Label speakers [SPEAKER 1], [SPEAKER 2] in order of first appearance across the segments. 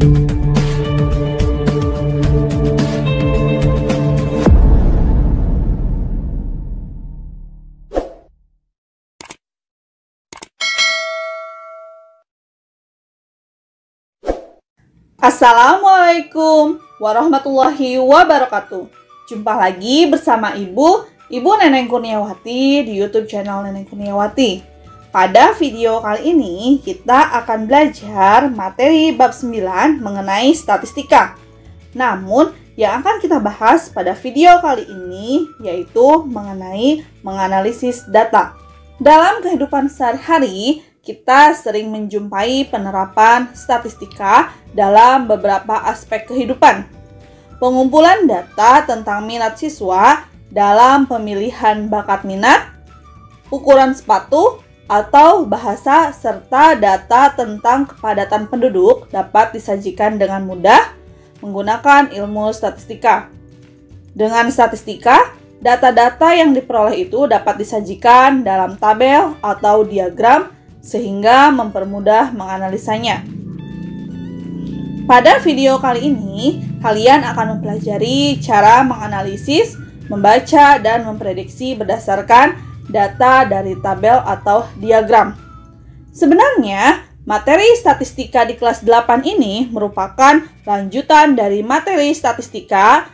[SPEAKER 1] Assalamualaikum warahmatullahi wabarakatuh. Jumpa lagi bersama Ibu Neneng Kurniawati di YouTube channel Neneng Kurniawati. Pada video kali ini kita akan belajar materi bab 9 mengenai statistika. Namun yang akan kita bahas pada video kali ini yaitu mengenai menganalisis data. Dalam kehidupan sehari-hari, kita sering menjumpai penerapan statistika dalam beberapa aspek kehidupan. Pengumpulan data tentang minat siswa dalam pemilihan bakat minat, ukuran sepatu, atau bahasa serta data tentang kepadatan penduduk dapat disajikan dengan mudah menggunakan ilmu statistika. Dengan statistika, data-data yang diperoleh itu dapat disajikan dalam tabel atau diagram sehingga mempermudah menganalisanya. Pada video kali ini, kalian akan mempelajari cara menganalisis, membaca, dan memprediksi berdasarkan data dari tabel atau diagram. Sebenarnya, materi statistika di kelas 8 ini merupakan lanjutan dari materi statistika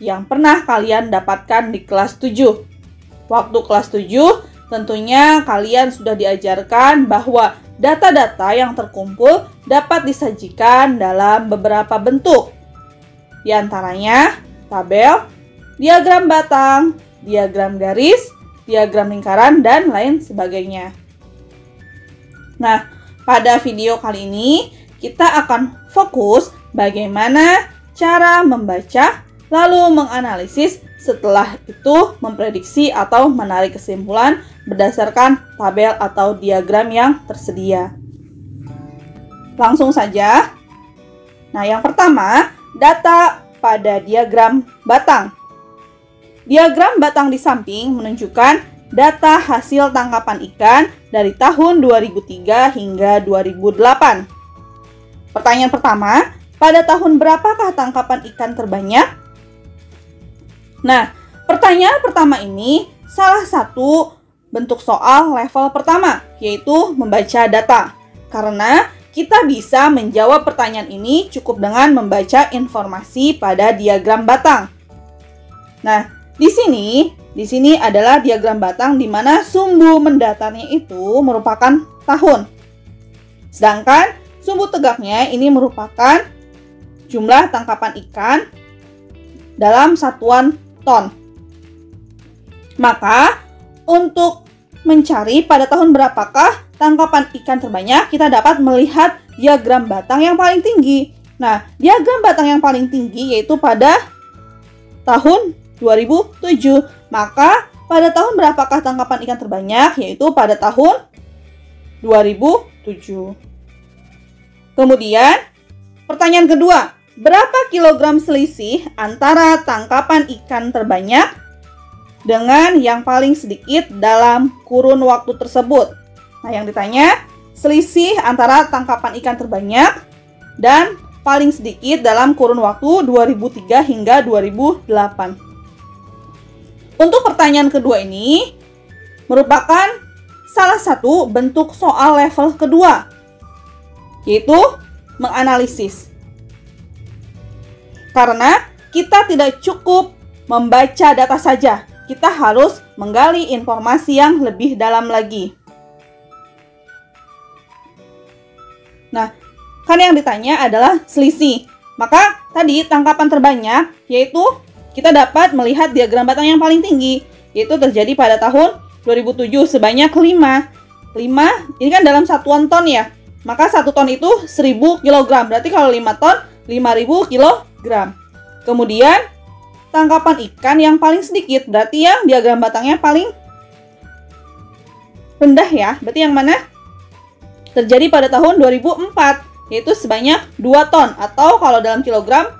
[SPEAKER 1] yang pernah kalian dapatkan di kelas 7. Waktu kelas 7, tentunya kalian sudah diajarkan bahwa data-data yang terkumpul dapat disajikan dalam beberapa bentuk. Di antaranya tabel, diagram batang, diagram garis, diagram lingkaran, dan lain sebagainya. Nah, pada video kali ini kita akan fokus bagaimana cara membaca lalu menganalisis, setelah itu memprediksi atau menarik kesimpulan berdasarkan tabel atau diagram yang tersedia. Langsung saja. Nah, yang pertama, data pada diagram batang. Diagram batang di samping menunjukkan data hasil tangkapan ikan dari tahun 2003 hingga 2008. Pertanyaan pertama, pada tahun berapakah tangkapan ikan terbanyak? Nah, pertanyaan pertama ini salah satu bentuk soal level pertama, yaitu membaca data. Karena kita bisa menjawab pertanyaan ini cukup dengan membaca informasi pada diagram batang. Nah, di sini adalah diagram batang di mana sumbu mendatarnya itu merupakan tahun. Sedangkan sumbu tegaknya ini merupakan jumlah tangkapan ikan dalam satuan ton. Maka untuk mencari pada tahun berapakah tangkapan ikan terbanyak, kita dapat melihat diagram batang yang paling tinggi. Nah, diagram batang yang paling tinggi yaitu pada tahun 2007. Maka pada tahun berapakah tangkapan ikan terbanyak, yaitu pada tahun 2007. Kemudian, pertanyaan kedua, berapa kilogram selisih antara tangkapan ikan terbanyak dengan yang paling sedikit dalam kurun waktu tersebut? Nah, yang ditanya selisih antara tangkapan ikan terbanyak dan paling sedikit dalam kurun waktu 2003 hingga 2008. Untuk pertanyaan kedua ini merupakan salah satu bentuk soal level kedua, yaitu menganalisis. Karena kita tidak cukup membaca data saja, kita harus menggali informasi yang lebih dalam lagi. Nah, kan yang ditanya adalah selisih. Maka tadi tangkapan terbanyak yaitu kita dapat melihat diagram batang yang paling tinggi, yaitu terjadi pada tahun 2007 sebanyak 5. Ini kan dalam satuan ton ya. Maka 1 ton itu 1000 kg. Berarti kalau 5 ton 5000 kg. Kemudian tangkapan ikan yang paling sedikit, berarti yang diagram batangnya paling rendah ya. Berarti yang mana? Terjadi pada tahun 2004, yaitu sebanyak 2 ton atau kalau dalam kilogram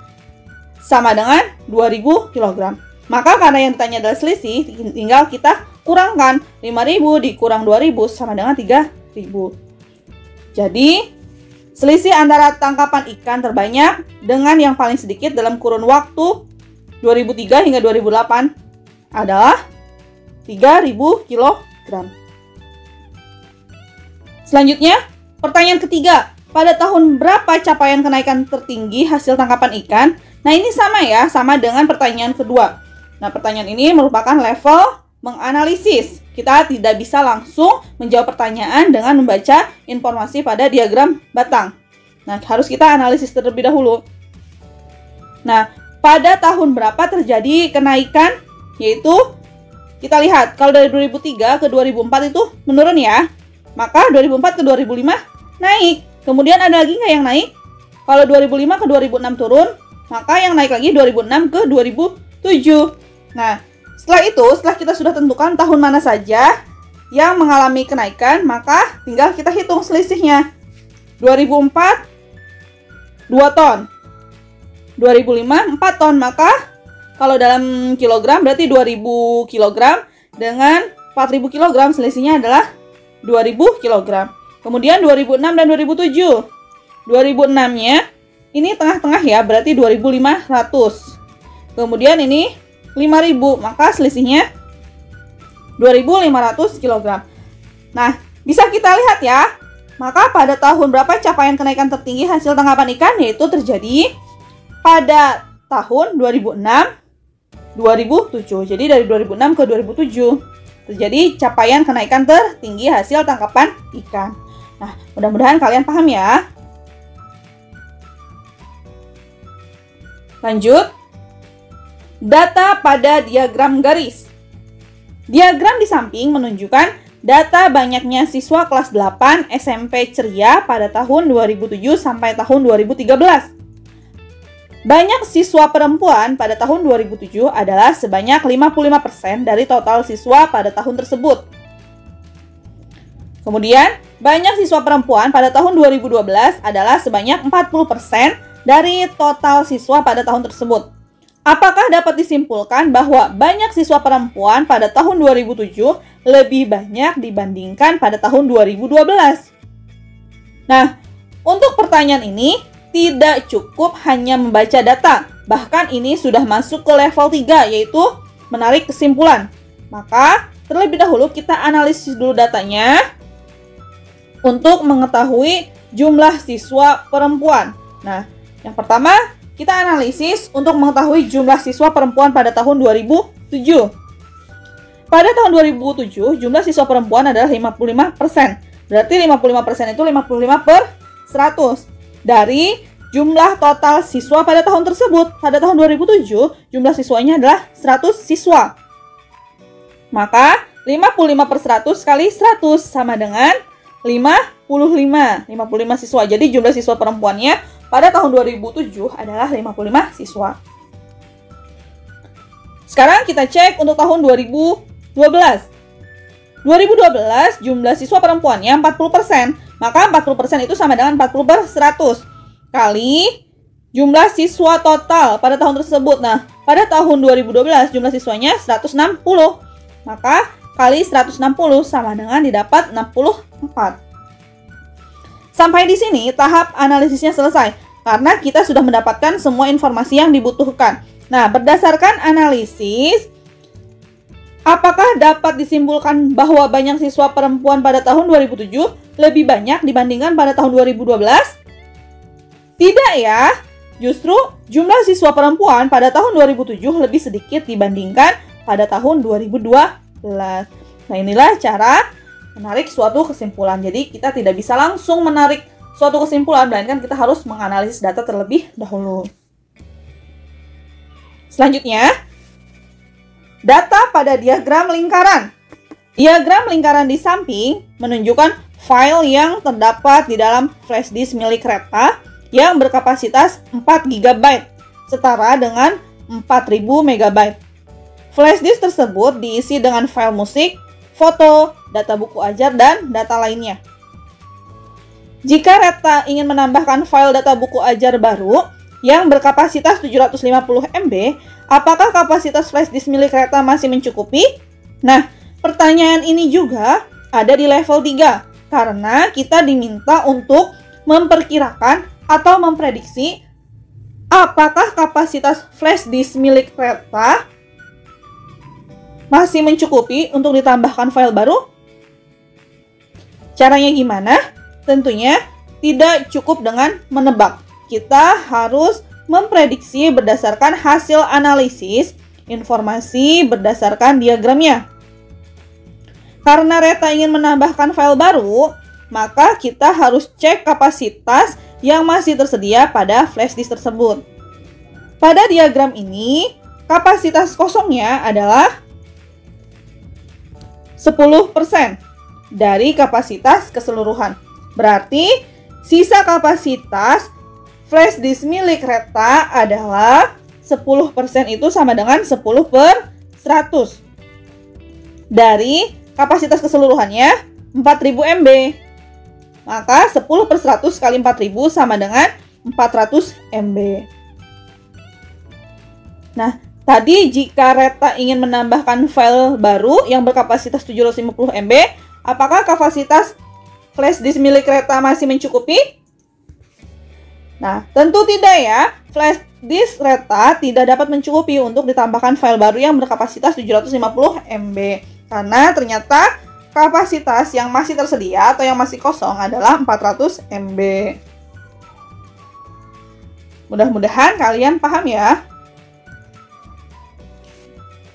[SPEAKER 1] sama dengan 2000 kg. Maka karena yang ditanya adalah selisih, tinggal kita kurangkan 5000 dikurang 2000 sama dengan 3000. Jadi Selisih antara tangkapan ikan terbanyak dengan yang paling sedikit dalam kurun waktu 2003 hingga 2008 adalah 3.000 kg. Selanjutnya, pertanyaan ketiga. Pada tahun berapa capaian kenaikan tertinggi hasil tangkapan ikan? Nah, ini sama ya, sama dengan pertanyaan kedua. Nah, pertanyaan ini merupakan level menganalisis. Kita tidak bisa langsung menjawab pertanyaan dengan membaca informasi pada diagram batang. Nah, harus kita analisis terlebih dahulu. Nah, pada tahun berapa terjadi kenaikan? Yaitu, kita lihat, kalau dari 2003 ke 2004 itu menurun ya. Maka 2004 ke 2005 naik. Kemudian ada lagi nggak yang naik? Kalau 2005 ke 2006 turun, maka yang naik lagi 2006 ke 2007. Nah, setelah kita sudah tentukan tahun mana saja yang mengalami kenaikan, maka tinggal kita hitung selisihnya. 2004, 2 ton. 2005, 4 ton. Maka, kalau dalam kilogram, berarti 2000 kilogram dengan 4000 kilogram, selisihnya adalah 2000 kg. Kemudian 2006 dan 2007. 2006-nya ini tengah-tengah ya, berarti 2500. Kemudian ini 5000, maka selisihnya 2500 kg. Nah, bisa kita lihat ya. Maka pada tahun berapa capaian kenaikan tertinggi hasil tangkapan ikan? Yaitu terjadi pada tahun 2006 2007. Jadi dari 2006 ke 2007 terjadi capaian kenaikan tertinggi hasil tangkapan ikan. Nah, mudah-mudahan kalian paham ya. Lanjut. Data pada diagram garis. Diagram di samping menunjukkan data banyaknya siswa kelas 8 SMP ceria pada tahun 2007 sampai tahun 2013. Banyak siswa perempuan pada tahun 2007 adalah sebanyak 55% dari total siswa pada tahun tersebut. Kemudian, banyak siswa perempuan pada tahun 2012 adalah sebanyak 40% dari total siswa pada tahun tersebut. Apakah dapat disimpulkan bahwa banyak siswa perempuan pada tahun 2007 lebih banyak dibandingkan pada tahun 2012? Nah, untuk pertanyaan ini, tidak cukup hanya membaca data, bahkan ini sudah masuk ke level 3, yaitu menarik kesimpulan. Maka, terlebih dahulu kita analisis dulu datanya untuk mengetahui jumlah siswa perempuan. Nah, yang pertama, kita analisis untuk mengetahui jumlah siswa perempuan pada tahun 2007. Pada tahun 2007, jumlah siswa perempuan adalah 55%. Berarti 55% itu 55/100. Dari jumlah total siswa pada tahun tersebut. Pada tahun 2007, jumlah siswanya adalah 100 siswa. Maka, 55/100 kali 100 sama dengan 55. 55 siswa. Jadi, jumlah siswa perempuannya pada tahun 2007 adalah 55 siswa. Sekarang kita cek untuk tahun 2012. 2012, jumlah siswa perempuannya 40%. Maka 40% itu sama dengan 40/100 kali jumlah siswa total pada tahun tersebut. Nah, pada tahun 2012 jumlah siswanya 160. Maka kali 160 sama dengan didapat 64. Sampai di sini tahap analisisnya selesai karena kita sudah mendapatkan semua informasi yang dibutuhkan. Nah, berdasarkan analisis, apakah dapat disimpulkan bahwa banyak siswa perempuan pada tahun 2007 lebih banyak dibandingkan pada tahun 2012? Tidak ya. Justru jumlah siswa perempuan pada tahun 2007 lebih sedikit dibandingkan pada tahun 2012. Nah, inilah cara menarik suatu kesimpulan. Jadi, kita tidak bisa langsung menarik suatu kesimpulan, melainkan kita harus menganalisis data terlebih dahulu. Selanjutnya, data pada diagram lingkaran. Diagram lingkaran di samping menunjukkan file yang terdapat di dalam flash disk milik kereta yang berkapasitas 4 GB, setara dengan 4000 MB. Flash disk tersebut diisi dengan file musik, foto, data buku ajar, dan data lainnya. Jika Reta ingin menambahkan file data buku ajar baru yang berkapasitas 750 MB, apakah kapasitas flash disk milik Reta masih mencukupi? Nah, pertanyaan ini juga ada di level 3 karena kita diminta untuk memperkirakan atau memprediksi apakah kapasitas flash disk milik Reta masih mencukupi untuk ditambahkan file baru? Caranya gimana? Tentunya tidak cukup dengan menebak. Kita harus memprediksi berdasarkan hasil analisis informasi berdasarkan diagramnya. Karena Reta ingin menambahkan file baru, maka kita harus cek kapasitas yang masih tersedia pada flash disk tersebut. Pada diagram ini, kapasitas kosongnya adalah 10% dari kapasitas keseluruhan. Berarti sisa kapasitas flash disk milik Reta adalah 10% itu sama dengan 10/100 dari kapasitas keseluruhannya 4000 MB. Maka 10/100 kali 4000 sama dengan 400 MB. Nah, tadi jika Reta ingin menambahkan file baru yang berkapasitas 750 MB, apakah kapasitas flash disk milik Reta masih mencukupi? Nah, tentu tidak ya. Flash disk Reta tidak dapat mencukupi untuk ditambahkan file baru yang berkapasitas 750 MB. Karena ternyata kapasitas yang masih tersedia atau yang masih kosong adalah 400 MB. Mudah-mudahan kalian paham ya.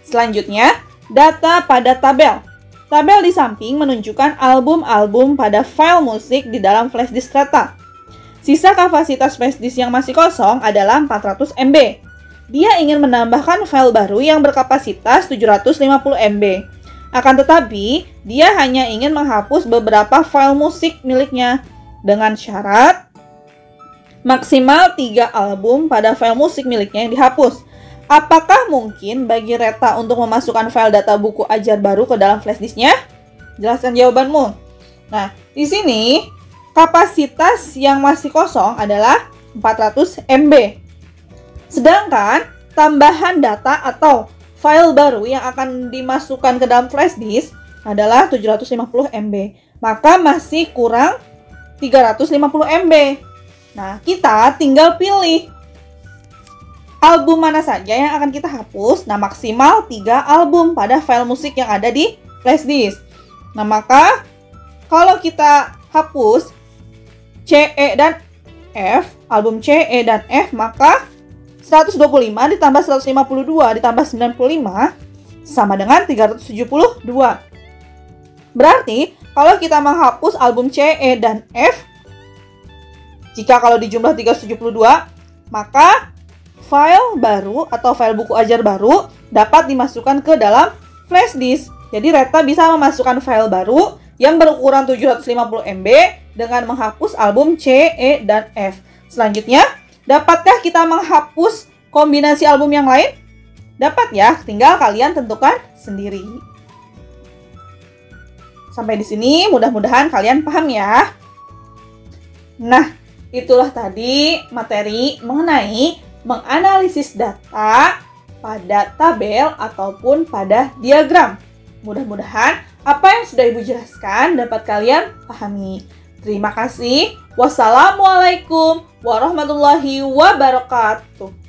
[SPEAKER 1] Selanjutnya, data pada tabel. Tabel di samping menunjukkan album-album pada file musik di dalam flash disk Reta. Sisa kapasitas flash disk yang masih kosong adalah 400 MB. Dia ingin menambahkan file baru yang berkapasitas 750 MB. Akan tetapi, dia hanya ingin menghapus beberapa file musik miliknya dengan syarat maksimal 3 album pada file musik miliknya yang dihapus. Apakah mungkin bagi Reta untuk memasukkan file data buku ajar baru ke dalam flash disknya? Jelaskan jawabanmu. Nah, di sini kapasitas yang masih kosong adalah 400 MB. Sedangkan tambahan data atau file baru yang akan dimasukkan ke dalam flash disk adalah 750 MB. Maka masih kurang 350 MB. Nah, kita tinggal pilih album mana saja yang akan kita hapus. Nah, maksimal 3 album pada file musik yang ada di flash disk. Nah, maka kalau kita hapus CE dan F, album CE dan F, maka 125 ditambah 152 ditambah 95 sama dengan 372. Berarti, kalau kita menghapus album CE dan F, jika kalau dijumlah 372, maka file baru atau file buku ajar baru dapat dimasukkan ke dalam flash disk. Jadi Reta bisa memasukkan file baru yang berukuran 750 MB dengan menghapus album C, E, dan F. Selanjutnya, dapatkah kita menghapus kombinasi album yang lain? Dapat ya, tinggal kalian tentukan sendiri. Sampai di sini mudah-mudahan kalian paham ya. Nah, itulah tadi materi mengenai menganalisis data pada tabel ataupun pada diagram. Mudah-mudahan apa yang sudah Ibu jelaskan dapat kalian pahami. Terima kasih. Wassalamualaikum warahmatullahi wabarakatuh.